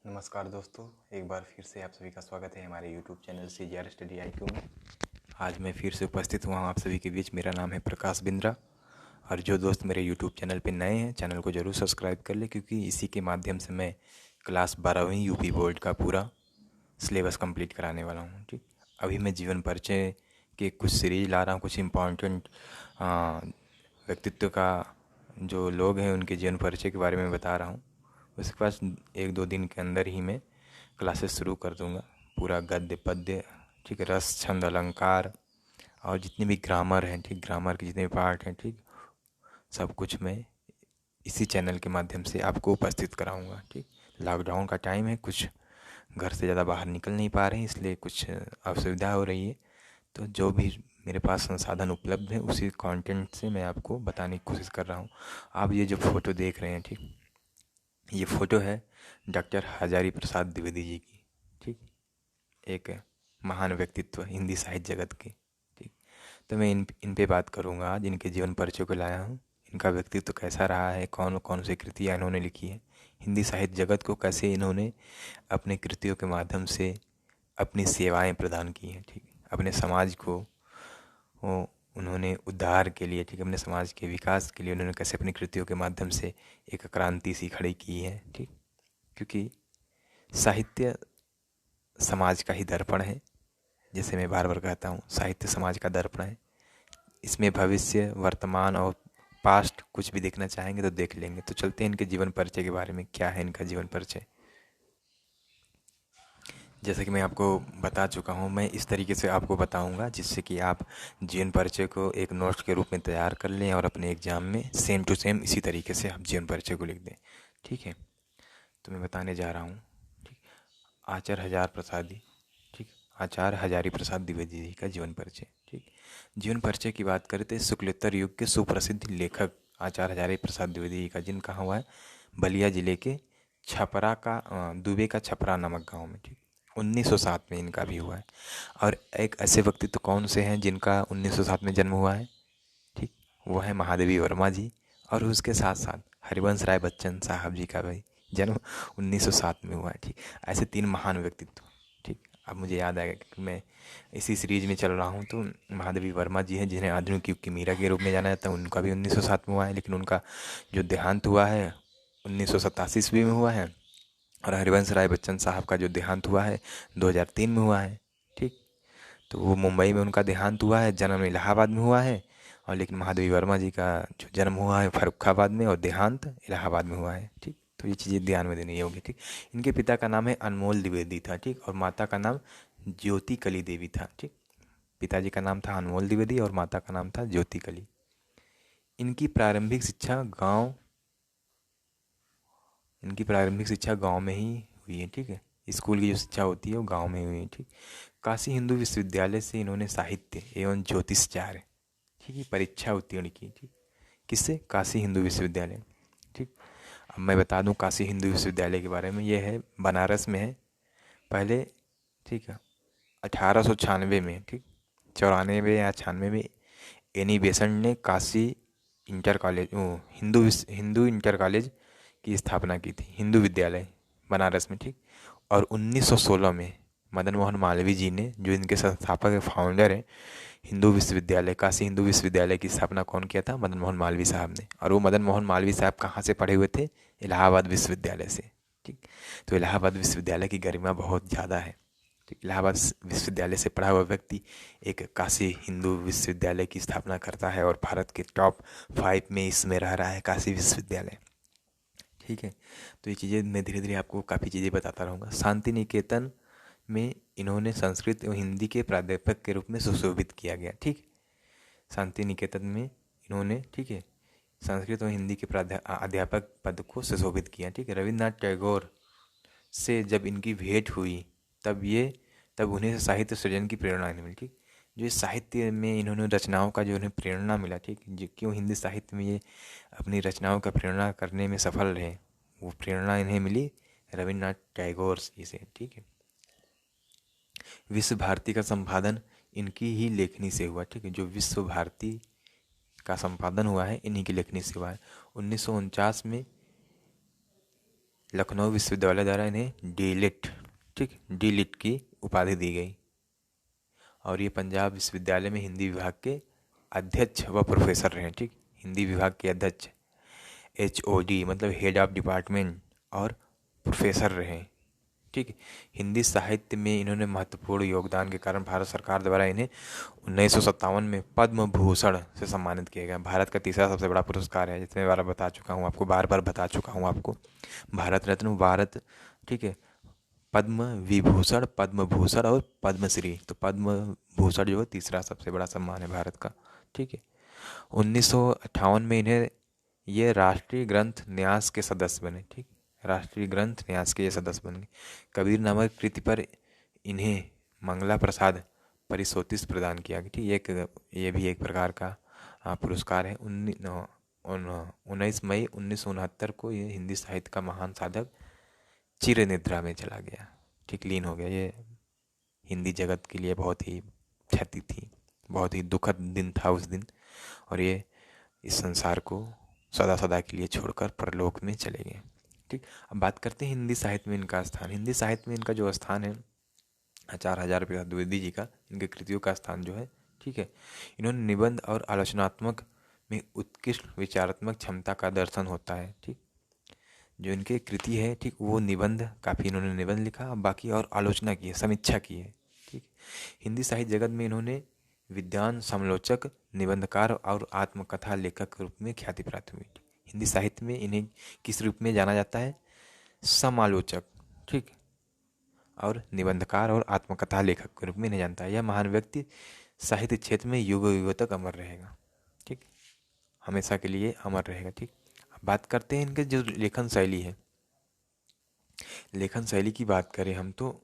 नमस्कार दोस्तों, एक बार फिर से आप सभी का स्वागत है हमारे YouTube channel CGR study IQ में। आज मैं फिर से उपस्थित हुआ हूँ आप सभी के बीच। मेरा नाम है प्रकाश बिंद्रा और जो दोस्त मेरे YouTube चैनल पे नए हैं, चैनल को ज़रूर सब्सक्राइब कर ले, क्योंकि इसी के माध्यम से मैं क्लास 12वीं यूपी बोर्ड का पूरा सिलेबस कंप्लीट कराने वाला हूँ। ठीक, अभी मैं जीवन परिचय के कुछ सीरीज ला रहा हूँ, कुछ इम्पॉर्टेंट व्यक्तित्व का जो लोग हैं उनके जीवन परिचय के बारे में बता रहा हूँ। उसके पास एक दो दिन के अंदर ही मैं क्लासेस शुरू कर दूंगा। पूरा गद्य पद्य, ठीक, रस छंद अलंकार और जितने भी ग्रामर हैं, ठीक, ग्रामर के जितने भी पार्ट हैं, ठीक, सब कुछ मैं इसी चैनल के माध्यम से आपको उपस्थित कराऊंगा। ठीक, लॉकडाउन का टाइम है, कुछ घर से ज़्यादा बाहर निकल नहीं पा रहे हैं, इसलिए कुछ असुविधा हो रही है। तो जो भी मेरे पास संसाधन उपलब्ध है उसी कंटेंट से मैं आपको बताने की कोशिश कर रहा हूँ। आप ये जो फ़ोटो देख रहे हैं, ठीक, ये फ़ोटो है डॉक्टर हजारी प्रसाद द्विवेदी जी की। ठीक, एक महान व्यक्तित्व हिंदी साहित्य जगत के। ठीक, तो मैं इन पे बात करूँगा आज। इनके जीवन परिचय को लाया हूँ। इनका व्यक्तित्व कैसा रहा है, कौन कौन सी कृतियाँ इन्होंने लिखी है, हिंदी साहित्य जगत को कैसे इन्होंने अपने कृतियों के माध्यम से अपनी सेवाएं प्रदान की हैं। ठीक, अपने समाज को वो उन्होंने उद्धार के लिए, ठीक, अपने समाज के विकास के लिए उन्होंने कैसे अपनी कृतियों के माध्यम से एक क्रांति सी खड़ी की है। ठीक, क्योंकि साहित्य समाज का ही दर्पण है। जैसे मैं बार बार कहता हूँ, साहित्य समाज का दर्पण है। इसमें भविष्य, वर्तमान और पास्ट कुछ भी देखना चाहेंगे तो देख लेंगे। तो चलते हैं इनके जीवन परिचय के बारे में। क्या है इनका जीवन परिचय? जैसे कि मैं आपको बता चुका हूँ, मैं इस तरीके से आपको बताऊँगा जिससे कि आप जीवन परिचय को एक नोट्स के रूप में तैयार कर लें और अपने एग्ज़ाम में सेम टू सेम इसी तरीके से आप जीवन परिचय को लिख दें। ठीक है, तो मैं बताने जा रहा हूँ। ठीक, आचार्य हजार प्रसादी, ठीक, आचार्य हजारी प्रसाद द्विवेदी जी का जीवन परिचय। ठीक, जीवन परिचय की बात करें तो शुक्लोत्तर युग के सुप्रसिद्ध लेखक आचार्य हजारी प्रसाद द्विवेदी जी का जन्म कहाँ हुआ है? बलिया जिले के छपरा का दुबे का छपरा नामक गांव में। ठीक, 1907 में इनका भी हुआ है। और एक ऐसे व्यक्तित्व कौन से हैं जिनका 1907 में जन्म हुआ है? ठीक, वो है महादेवी वर्मा जी। और उसके साथ साथ हरिवंश राय बच्चन साहब जी का भी जन्म 1907 में हुआ है। ठीक, ऐसे तीन महान व्यक्तित्व। ठीक, अब मुझे याद आएगा कि मैं इसी सीरीज में चल रहा हूँ। तो महादेवी वर्मा जी हैं जिन्हें आधुनिक युग की मीरा के रूप में जाना जाता है, उनका भी 1907 में हुआ है, लेकिन उनका जो देहांत हुआ है 1987 ईस्वी में हुआ है। और हरिवंश राय बच्चन साहब का जो देहांत हुआ है 2003 में हुआ है। ठीक, तो वो मुंबई में उनका देहांत हुआ है, जन्म इलाहाबाद में हुआ है। और लेकिन महादेवी वर्मा जी का जो जन्म हुआ है फर्रुखाबाद में और देहांत इलाहाबाद में हुआ है। ठीक, तो ये चीज़ें ध्यान में देनी होगी। ठीक, इनके पिता का नाम है अनमोल द्विवेदी था। ठीक, और माता का नाम ज्योति कली देवी था। ठीक, पिताजी का नाम था अनमोल द्विवेदी और माता का नाम था ज्योति कली। इनकी प्रारंभिक शिक्षा गांव इनकी प्रारंभिक शिक्षा गांव में ही हुई है। ठीक है, स्कूल की जो शिक्षा होती है वो गांव में हुई है। ठीक, काशी हिंदू विश्वविद्यालय से इन्होंने साहित्य एवं ज्योतिषाचार्य, ठीक है, परीक्षा उत्तीर्ण की। ठीक, किससे? काशी हिंदू विश्वविद्यालय। ठीक, अब मैं बता दूं काशी हिंदू विश्वविद्यालय के बारे में। ये है बनारस में है पहले। ठीक है, 1896 में, ठीक, 94 या 96 में एनी बेसंट ने Kashi inter college Hindu inter college की स्थापना की थी, हिंदू विद्यालय बनारस में। ठीक, और 1916 में मदन मोहन मालवीय जी ने, जो इनके संस्थापक फाउंडर हैं, हिंदू विश्वविद्यालय, काशी हिंदू विश्वविद्यालय की स्थापना कौन किया था? मदन मोहन मालवीय साहब ने। और वो मदन मोहन मालवीय साहब कहाँ से पढ़े हुए थे? इलाहाबाद विश्वविद्यालय से। ठीक, तो इलाहाबाद विश्वविद्यालय की गरिमा बहुत ज़्यादा है। ठीक, इलाहाबाद विश्वविद्यालय से पढ़ा हुआ व्यक्ति एक काशी हिंदू विश्वविद्यालय की स्थापना करता है और भारत के टॉप 5 में इसमें रह रहा है काशी विश्वविद्यालय। ठीक है, तो ये चीज़ें मैं धीरे धीरे आपको काफ़ी चीज़ें बताता रहूँगा। शांति निकेतन में इन्होंने संस्कृत एवं हिंदी के प्राध्यापक के रूप में सुशोभित किया गया। ठीक, शांति निकेतन में इन्होंने, ठीक है, संस्कृत और हिंदी के अध्यापक पद को सुशोभित किया। ठीक है, रविन्द्रनाथ टैगोर से जब इनकी भेंट हुई तब उन्हें साहित्य सृजन की प्रेरणा नहीं मिली। ठीक, जो साहित्य में इन्होंने रचनाओं का जो उन्हें प्रेरणा मिला, ठीक, जो क्यों हिंदी साहित्य में ये अपनी रचनाओं का प्रेरणा करने में सफल रहे, वो प्रेरणा इन्हें मिली रविन्द्रनाथ टैगोर जी से। ठीक है, विश्व भारती का संपादन इनकी ही लेखनी से हुआ। ठीक है, जो विश्व भारती का संपादन हुआ है इन्हीं की लेखनी से हुआ है। 1949 में लखनऊ विश्वविद्यालय द्वारा इन्हें डीलिट, ठीक, डीलिट की उपाधि दी गई। और ये पंजाब विश्वविद्यालय में हिंदी विभाग के अध्यक्ष व प्रोफेसर रहे, ठीक, हिंदी विभाग के अध्यक्ष, HOD मतलब हेड ऑफ डिपार्टमेंट, और प्रोफेसर रहे, ठीक। हिंदी साहित्य में इन्होंने महत्वपूर्ण योगदान के कारण भारत सरकार द्वारा इन्हें 1957 में पद्म भूषण से सम्मानित किया गया। भारत का तीसरा सबसे बड़ा पुरस्कार है, जितने बार बता चुका हूँ आपको, बार बार बता चुका हूँ आपको, भारत रत्न, भारत, ठीक है, पद्म विभूषण, पद्म भूषण और पद्मश्री। तो पद्म भूषण जो है तीसरा सबसे बड़ा सम्मान है भारत का, ठीक है। 1958 में इन्हें ये राष्ट्रीय ग्रंथ न्यास के सदस्य बने, ठीक, राष्ट्रीय ग्रंथ न्यास के ये सदस्य बन गए। कबीर नामक कृति पर इन्हें मंगला प्रसाद परिशोतिष प्रदान किया गया, ठीक। ये भी एक प्रकार का पुरस्कार है। 19 मई 1969 को ये हिंदी साहित्य का महान साधक चिर निद्रा में चला गया, ठीक, लीन हो गया। ये हिंदी जगत के लिए बहुत ही क्षति थी, बहुत ही दुखद दिन था उस दिन, और ये इस संसार को सदा सदा के लिए छोड़कर परलोक में चले गए, ठीक। अब बात करते हैं हिंदी साहित्य में इनका स्थान। हिंदी साहित्य में इनका जो स्थान है, आचार्य हजारे प्रसाद द्विवेदी जी का, इनके कृतियों का स्थान जो है, ठीक है, इन्होंने निबंध और आलोचनात्मक में उत्कृष्ट विचारात्मक क्षमता का दर्शन होता है, ठीक। जो इनके कृति है, ठीक, वो निबंध, काफ़ी इन्होंने निबंध लिखा, बाकी और आलोचना की है, समीक्षा की है, ठीक। हिंदी साहित्य जगत में इन्होंने विद्वान, समालोचक, निबंधकार और आत्मकथा लेखक के रूप में ख्याति प्राप्त हुई। हिंदी साहित्य में इन्हें किस रूप में जाना जाता है? समालोचक, ठीक, और निबंधकार और आत्मकथा लेखक के रूप में इन्हें जानता है। यह महान व्यक्ति साहित्य क्षेत्र में युगों युगों तक अमर रहेगा, ठीक, हमेशा के लिए अमर रहेगा, ठीक। अब बात करते हैं इनके जो लेखन शैली है। लेखन शैली की बात करें हम तो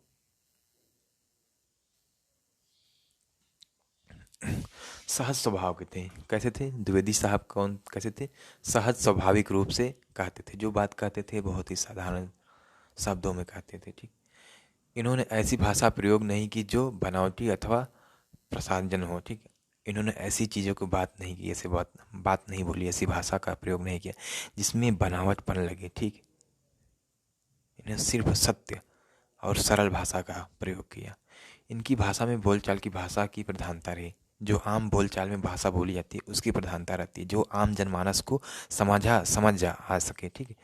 सहज स्वभाव के थे। कैसे थे द्विवेदी साहब? कौन कैसे थे? सहज स्वाभाविक रूप से कहते थे, जो बात कहते थे बहुत ही साधारण शब्दों में कहते थे, ठीक। इन्होंने ऐसी भाषा प्रयोग नहीं की जो बनावटी अथवा प्रसारजन हो, ठीक। इन्होंने ऐसी चीज़ों को बात नहीं की, ऐसे बात नहीं बोली, ऐसी भाषा का प्रयोग नहीं किया जिसमें बनावटपन लगे, ठीक। इन्हें सिर्फ सत्य और सरल भाषा का प्रयोग किया। इनकी भाषा में बोलचाल की भाषा की प्रधानता रही। जो आम बोलचाल में भाषा बोली जाती है उसकी प्रधानता रहती है, जो आम जनमानस को समझ जा आ सके, ठीक है।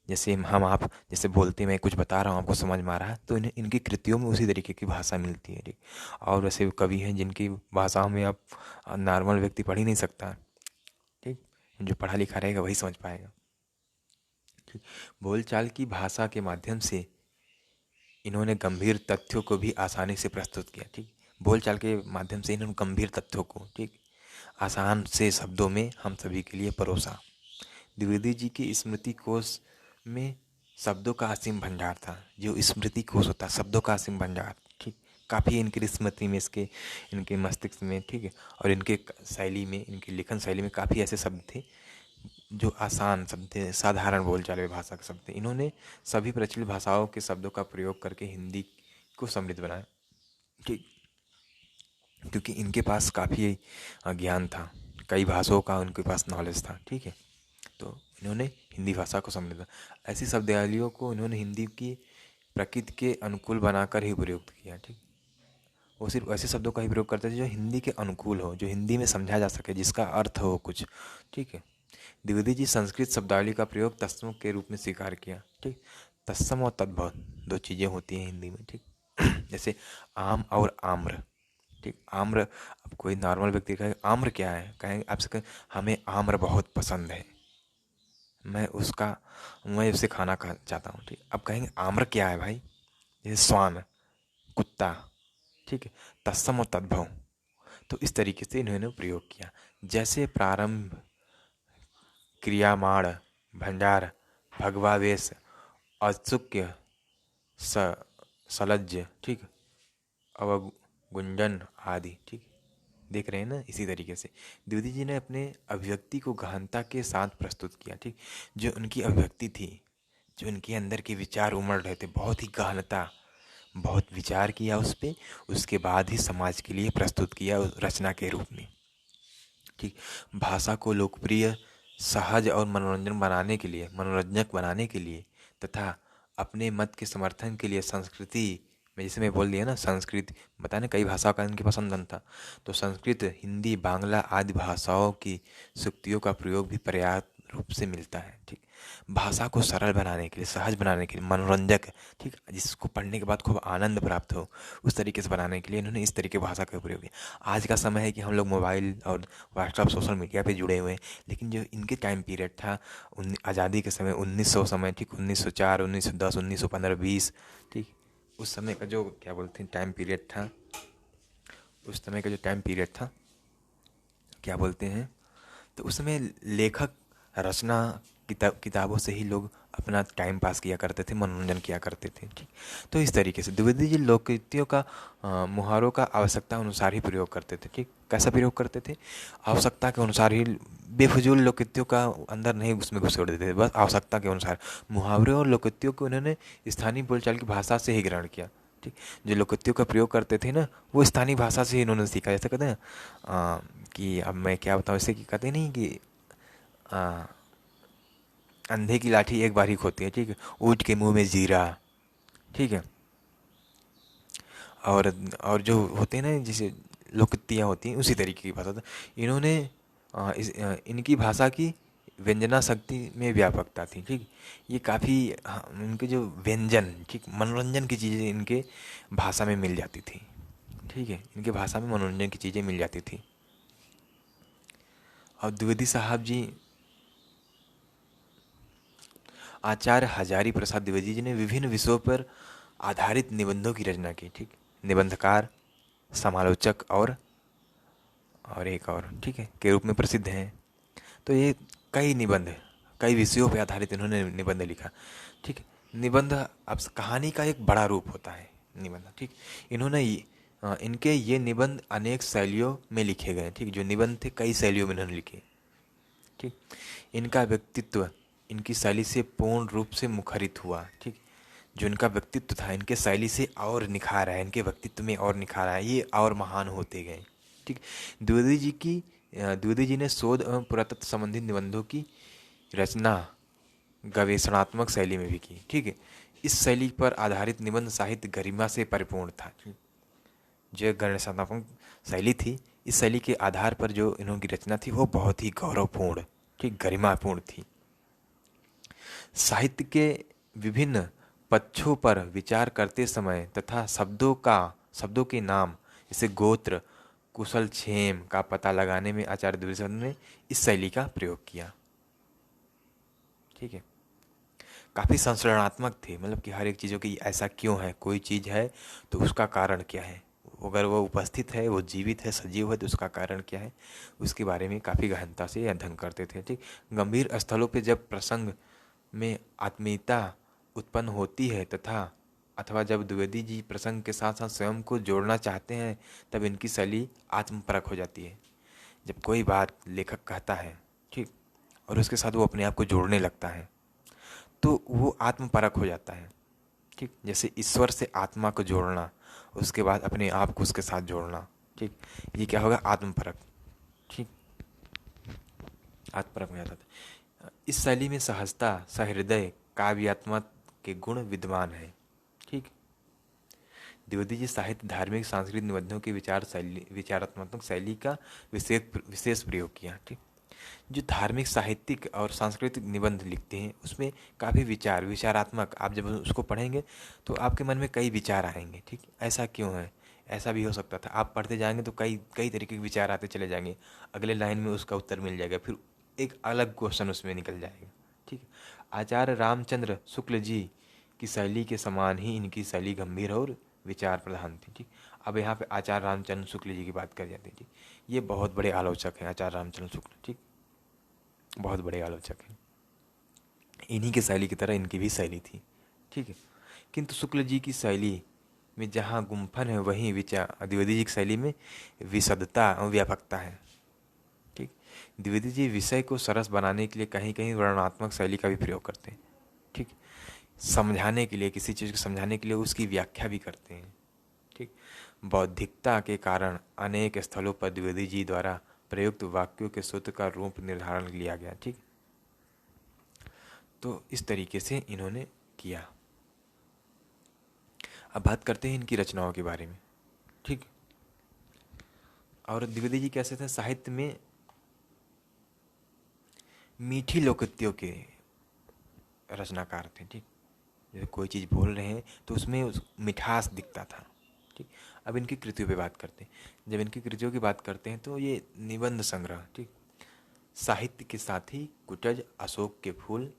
जैसे हम आप जैसे बोलते, मैं कुछ बता रहा हूँ आपको समझ में आ रहा है, तो इन्हें इनकी कृतियों में उसी तरीके की भाषा मिलती है, ठीक। और वैसे कवि हैं जिनकी भाषाओं में आप नॉर्मल व्यक्ति पढ़ ही नहीं सकता, ठीक, जो पढ़ा लिखा रहेगा वही समझ पाएगा, ठीक। बोलचाल की भाषा के माध्यम से इन्होंने गंभीर तथ्यों को भी आसानी से प्रस्तुत किया, ठीक। बोलचाल के माध्यम से इन्होंने गंभीर तथ्यों को, ठीक, आसान से शब्दों में हम सभी के लिए परोसा। द्विवेदी जी की स्मृति कोश में शब्दों का असीम भंडार था। जो स्मृति कोश होता है, शब्दों का असीम भंडार, ठीक, काफ़ी इनकी स्मृति में, इसके इनके मस्तिष्क में, ठीक है, और इनके शैली में, इनकी लेखन शैली में काफ़ी ऐसे शब्द थे जो आसान शब्द थे, साधारण बोलचाल भाषा के शब्द थे। इन्होंने सभी प्रचलित भाषाओं के शब्दों का प्रयोग करके हिंदी को समृद्ध बनाया, ठीक, क्योंकि इनके पास काफ़ी ज्ञान था, कई भाषाओं का उनके पास नॉलेज था, ठीक है। तो इन्होंने हिंदी भाषा को समृद्ध, ऐसी शब्दावलियों को इन्होंने हिंदी की प्रकृति के अनुकूल बनाकर ही प्रयोग किया, ठीक। वो सिर्फ ऐसे शब्दों का ही प्रयोग करते थे जो हिंदी के अनुकूल हो, जो हिंदी में समझा जा सके, जिसका अर्थ हो कुछ, ठीक है। द्विवेदी जी संस्कृत शब्दावली का प्रयोग तत्सम के रूप में स्वीकार किया, ठीक। तत्सम और तद्भव दो चीज़ें होती हैं हिंदी में, ठीक। जैसे आम और आम्र, ठीक। आम्र, अब कोई नॉर्मल व्यक्ति कहे आम्र क्या है, कहेंगे आपसे, कहें हमें आम्र बहुत पसंद है, मैं उससे खाना खा चाहता हूँ, ठीक। अब कहेंगे आम्र क्या है भाई? जैसे श्वान, कुत्ता, ठीक है, तत्सम और तद्भव। तो इस तरीके से इन्होंने प्रयोग किया। जैसे प्रारंभ, क्रियामाण, भंडार, भगवावेश, औत्सुक्य, सलज्ज, ठीक, अवगुंजन आदि, ठीक। देख रहे हैं ना, इसी तरीके से द्विवेदी जी ने अपने अभिव्यक्ति को गहनता के साथ प्रस्तुत किया, ठीक। जो उनकी अभिव्यक्ति थी, जो उनके अंदर के विचार उमड़ रहे थे, बहुत ही गहनता, बहुत विचार किया उस पर, उसके बाद ही समाज के लिए प्रस्तुत किया रचना के रूप में, ठीक। भाषा को लोकप्रिय, सहज और मनोरंजक बनाने के लिए तथा अपने मत के समर्थन के लिए संस्कृति में, जैसे मैं बोल दिया ना, संस्कृत बताने कई भाषाओं का इनके पसंद नहीं था, तो संस्कृत, हिंदी, बांग्ला आदि भाषाओं की सूक्तियों का प्रयोग भी पर्याप्त रूप से मिलता है। ठीक, भाषा को सरल बनाने के लिए, सहज बनाने के लिए, मनोरंजक, ठीक, जिसको पढ़ने के बाद खूब आनंद प्राप्त हो, उस तरीके से बनाने के लिए इन्होंने इस तरीके की भाषा का प्रयोग किया। आज का समय है कि हम लोग मोबाइल और व्हाट्सएप, सोशल मीडिया पे जुड़े हुए हैं, लेकिन जो इनके टाइम पीरियड था, आज़ादी के समय 1900 समय, ठीक, 1904, 1910, 1915, 20, ठीक, उस समय का जो क्या बोलते हैं टाइम पीरियड था, उस समय का जो टाइम पीरियड था, क्या बोलते हैं, तो उस समय लेखक रचना किताबों से ही लोग अपना टाइम पास किया करते थे, मनोरंजन किया करते थे। ठीक, तो इस तरीके से द्विवेदी जी लोककृतियों का मुहावरों का आवश्यकता अनुसार ही प्रयोग करते थे। ठीक, कैसा प्रयोग करते थे? आवश्यकता के अनुसार ही, बेफजूल लोककृतियों का अंदर नहीं उसमें घुसेड़ देते थे, बस आवश्यकता के अनुसार मुहावरे और लोककृतियों को उन्होंने स्थानीय बोलचाल की भाषा से ही ग्रहण किया। ठीक, जो लोककृतियों का प्रयोग करते थे ना, वो स्थानीय भाषा से ही इन्होंने सीखा। जैसे कहते हैं कि अब मैं क्या बताऊँ, इससे कि कहते नहीं कि आ, अंधे की लाठी एक बार ही खोती है। ठीक है, ऊँट के मुंह में जीरा। ठीक है, और जो होते हैं ना, जैसे लोकतियाँ होती हैं, उसी तरीके की भाषा था इन्होंने। इनकी भाषा की व्यंजना शक्ति में व्यापकता थी। ठीक, ये काफ़ी इनके जो व्यंजन, ठीक, मनोरंजन की चीज़ें इनके भाषा में मिल जाती थी। ठीक है, इनके भाषा में मनोरंजन की चीज़ें मिल जाती थी। और द्विवेदी साहब जी, आचार्य हजारी प्रसाद द्विवेदी जी ने विभिन्न विषयों पर आधारित निबंधों की रचना की। ठीक, निबंधकार, समालोचक और एक और, ठीक है, के रूप में प्रसिद्ध हैं। तो ये कई निबंध, कई विषयों पर आधारित इन्होंने निबंध लिखा। ठीक, निबंध अब कहानी का एक बड़ा रूप होता है निबंध। ठीक, इन्होंने इनके ये निबंध अनेक शैलियों में लिखे गए। ठीक, जो निबंध थे कई शैलियों में इन्होंने लिखे। ठीक, इनका व्यक्तित्व इनकी शैली से पूर्ण रूप से मुखरित हुआ। ठीक, जो इनका व्यक्तित्व था, इनके शैली से और निखार है, इनके व्यक्तित्व में और निखार है, ये और महान होते गए। ठीक, द्विवेदी जी ने शोध एवं पुरातत्व संबंधित निबंधों की रचना गवेषणात्मक शैली में भी की। ठीक है, इस शैली पर आधारित निबंध साहित्य गरिमा से परिपूर्ण था। जो गवेषणात्मक शैली थी, इस शैली के आधार पर जो इन्होंने की रचना थी वो बहुत ही गौरवपूर्ण, ठीक, गरिमापूर्ण थी। साहित्य के विभिन्न पक्षों पर विचार करते समय तथा शब्दों के नाम, जैसे गोत्र, कुशल क्षेम का पता लगाने में आचार्य द्विवेदी ने इस शैली का प्रयोग किया। ठीक है, काफ़ी संशोधनात्मक थे, मतलब कि हर एक चीज़ों की ऐसा क्यों है, कोई चीज़ है तो उसका कारण क्या है, अगर वो उपस्थित है, वो जीवित है, सजीव है, तो उसका कारण क्या है, उसके बारे में काफ़ी गहनता से अध्ययन करते थे। ठीक, गंभीर स्थलों पे जब प्रसंग में आत्मीयता उत्पन्न होती है अथवा जब द्विवेदी जी प्रसंग के साथ साथ स्वयं को जोड़ना चाहते हैं, तब इनकी शैली आत्मपरक हो जाती है। जब कोई बात लेखक कहता है, ठीक, और उसके साथ वो अपने आप को जोड़ने लगता है, तो वो आत्मपरक हो जाता है। ठीक, जैसे ईश्वर से आत्मा को जोड़ना, उसके बाद अपने आप को उसके साथ जोड़ना। ठीक, ये क्या होगा, आत्मपरक। ठीक, आत्मपरक हो जाता है। इस शैली में सहजता, सहृदय, काव्यात्मक के गुण विद्यमान है। ठीक, द्विवेदी जी साहित्य, धार्मिक, सांस्कृतिक निबंधों की विचारात्मक शैली का विशेष प्रयोग किया। ठीक, जो धार्मिक, साहित्यिक और सांस्कृतिक निबंध लिखते हैं उसमें काफ़ी विचारात्मक, आप जब उसको पढ़ेंगे तो आपके मन में कई विचार आएंगे। ठीक, ऐसा क्यों है, ऐसा भी हो सकता था, आप पढ़ते जाएंगे तो कई कई तरीके के विचार आते चले जाएंगे, अगले लाइन में उसका उत्तर मिल जाएगा, फिर एक अलग क्वेश्चन उसमें निकल जाएगा। ठीक, आचार्य रामचंद्र शुक्ल जी की शैली के समान ही इनकी शैली गंभीर और विचार प्रधान थी। ठीक, अब यहाँ पे आचार्य रामचंद्र शुक्ल जी की बात कर जाती है। ठीक, ये बहुत बड़े आलोचक हैं आचार्य रामचंद्र शुक्ल। ठीक, बहुत बड़े आलोचक हैं, इन्हीं की शैली की तरह इनकी भी शैली थी। ठीक है, किंतु शुक्ल जी की शैली में जहाँ गुम्फन है, वहीं द्विवेदी जी की शैली में विशदता और व्यापकता है। ठीक, द्विवेदी जी विषय को सरस बनाने के लिए कहीं कहीं वर्णनात्मक शैली का भी प्रयोग करते हैं। ठीक, समझाने के लिए, किसी चीज़ को समझाने के लिए उसकी व्याख्या भी करते हैं। ठीक, बौद्धिकता के कारण अनेक स्थलों पर द्विवेदी जी द्वारा प्रयुक्त वाक्यों के सूत्र का रूप निर्धारण लिया गया। ठीक, तो इस तरीके से इन्होंने किया। अब बात करते हैं इनकी रचनाओं के बारे में। ठीक। और द्विवेदी जी कैसे थे? साहित्य में मीठी लोकोक्तियों के रचनाकार थे। ठीक। जैसे कोई चीज़ बोल रहे हैं तो उसमें उस मिठास दिखता था। ठीक। अब इनकी कृतियों पे बात करते हैं। जब इनकी कृतियों की बात करते हैं तो ये निबंध संग्रह, ठीक, साहित्य के साथी, कुटज, अशोक के फूल,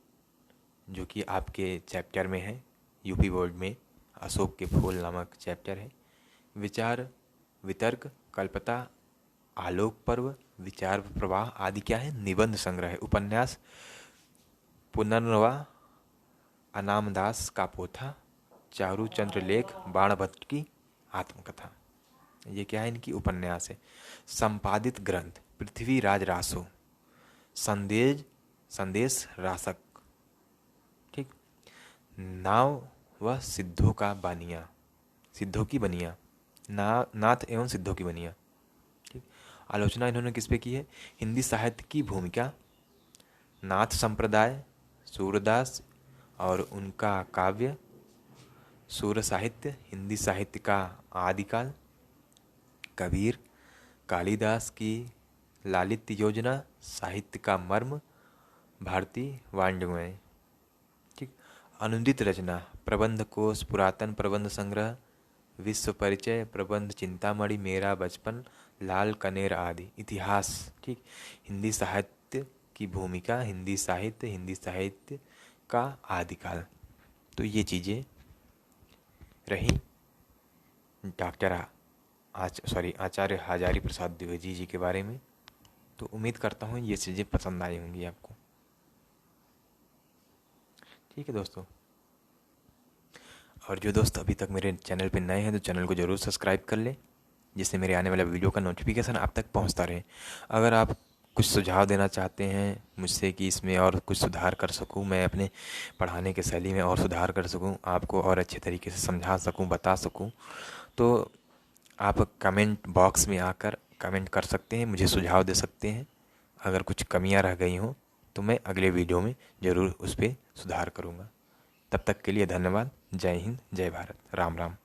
जो कि आपके चैप्टर में है, यूपी बोर्ड में अशोक के फूल नामक चैप्टर है। विचार वितर्क, कल्पता, आलोक पर्व, विचार प्रवाह आदि क्या है? निबंध संग्रह है। उपन्यास पुनर्नवा, अनामदास का पोथा, चारूचंद्र लेख, बाणभट्ट की आत्मकथा, ये क्या है? इनकी उपन्यास है। संपादित ग्रंथ पृथ्वीराज रासो, संदेश संदेश रासक, ठीक, नाव व सिद्धों का बानिया, सिद्धों की बनिया, नाथ एवं सिद्धों की बनिया, ठीक। आलोचना इन्होंने किस पे की है? हिंदी साहित्य की भूमिका, नाथ संप्रदाय, सूरदास और उनका काव्य, सूर साहित्य, हिंदी साहित्य का आदिकाल, कबीर, कालिदास की लालित्य योजना, साहित्य का मर्म, भारतीय वाङ्मय, ठीक। अनुदित रचना, प्रबंध कोश, पुरातन प्रबंध संग्रह, विश्व परिचय, प्रबंध चिंतामणि, मेरा बचपन, लाल कनेर आदि। इतिहास, ठीक, हिंदी साहित्य की भूमिका, हिंदी साहित्य का आदिकाल। तो ये चीज़ें रही डॉक्टर आचार्य हजारी प्रसाद द्विवेदी जी के बारे में। तो उम्मीद करता हूँ ये चीज़ें पसंद आई होंगी आपको। ठीक है दोस्तों। और जो दोस्त अभी तक मेरे चैनल पे नए हैं तो चैनल को ज़रूर सब्सक्राइब कर लें, जिससे मेरे आने वाला वीडियो का नोटिफिकेशन आप तक पहुंचता रहे। अगर आप कुछ सुझाव देना चाहते हैं मुझसे कि इसमें और कुछ सुधार कर सकूं, मैं अपने पढ़ाने के शैली में और सुधार कर सकूं, आपको और अच्छे तरीके से समझा सकूं, बता सकूं, तो आप कमेंट बॉक्स में आकर कमेंट कर सकते हैं, मुझे सुझाव दे सकते हैं। अगर कुछ कमियां रह गई हों तो मैं अगले वीडियो में ज़रूर उस पर सुधार करूँगा। तब तक के लिए धन्यवाद। जय हिंद, जय भारत, राम राम।